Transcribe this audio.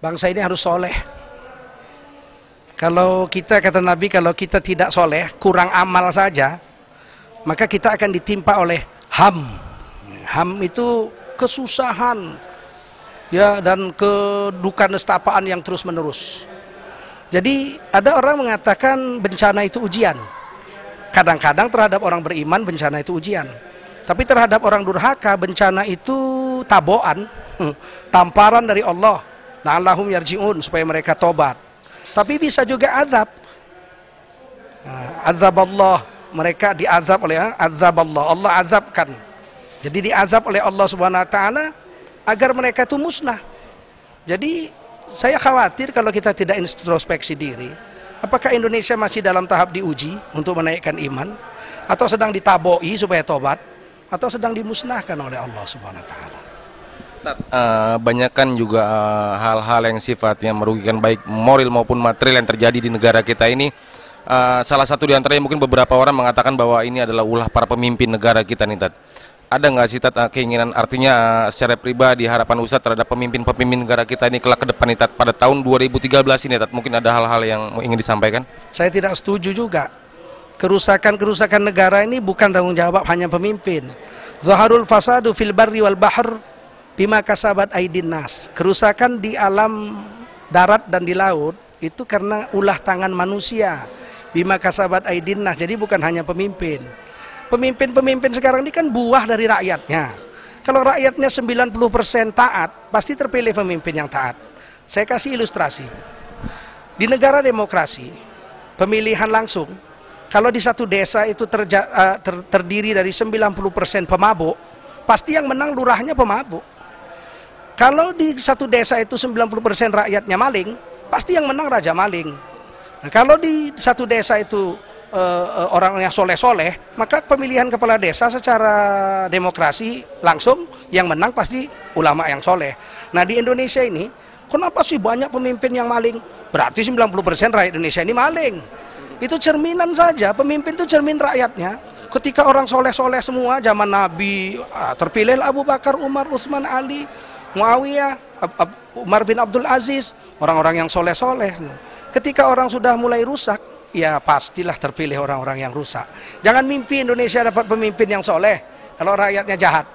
Bangsa ini harus soleh. Kalau kita, kata Nabi, kalau kita tidak soleh, kurang amal saja, maka kita akan ditimpa oleh ham. Ham itu kesusahan, ya, dan kedukaan nestapaan yang terus menerus. Jadi ada orang mengatakan bencana itu ujian. Kadang-kadang terhadap orang beriman bencana itu ujian. Tapi terhadap orang durhaka bencana itu taboan, tamparan dari Allah. La'allahum yarji'un, supaya mereka tobat. Tapi bisa juga azab. Azab Allah, mereka diazab oleh azab Allah. Allah azabkan. Jadi diazab oleh Allah Subhanahu wa taala agar mereka itu musnah. Jadi saya khawatir kalau kita tidak introspeksi diri, apakah Indonesia masih dalam tahap diuji untuk menaikkan iman, atau sedang ditaboi supaya tobat, atau sedang dimusnahkan oleh Allah Subhanahu wa taala. Banyak kan juga hal-hal yang sifatnya merugikan baik moral maupun material yang terjadi di negara kita ini. Salah satu di antaranya mungkin beberapa orang mengatakan bahwa ini adalah ulah para pemimpin negara kita nih, Tat. Ada nggak sih, Tat, keinginan, artinya secara pribadi harapan Ustadz terhadap pemimpin-pemimpin negara kita ini kelak ke depan nih, Tat, pada tahun 2013 ini, Tat, mungkin ada hal-hal yang ingin disampaikan? Saya tidak setuju juga. Kerusakan negara ini bukan tanggung jawab hanya pemimpin. Zaharul fasadu fil barri wal bahr bima kasabat aydin nas. Kerusakan di alam darat dan di laut itu karena ulah tangan manusia. Bima kasabat aydin nas. Jadi bukan hanya pemimpin. Pemimpin-pemimpin sekarang ini kan buah dari rakyatnya. Kalau rakyatnya 90% taat, pasti terpilih pemimpin yang taat. Saya kasih ilustrasi. Di negara demokrasi, pemilihan langsung, kalau di satu desa itu terdiri dari 90% pemabuk, pasti yang menang lurahnya pemabuk. Kalau di satu desa itu 90% rakyatnya maling, pasti yang menang raja maling. Nah, kalau di satu desa itu orang yang soleh-soleh, maka pemilihan kepala desa secara demokrasi langsung yang menang pasti ulama yang soleh. Nah, di Indonesia ini kenapa sih banyak pemimpin yang maling? Berarti 90% rakyat Indonesia ini maling. Itu cerminan saja, pemimpin itu cermin rakyatnya. Ketika orang soleh-soleh semua zaman Nabi, terpilih Abu Bakar, Umar, Utsman, Ali, Muawiyah, Umar bin Abdul Aziz, orang-orang yang soleh-soleh. Ketika orang sudah mulai rusak, ya pastilah terpilih orang-orang yang rusak. Jangan mimpi Indonesia dapat pemimpin yang soleh kalau rakyatnya jahat.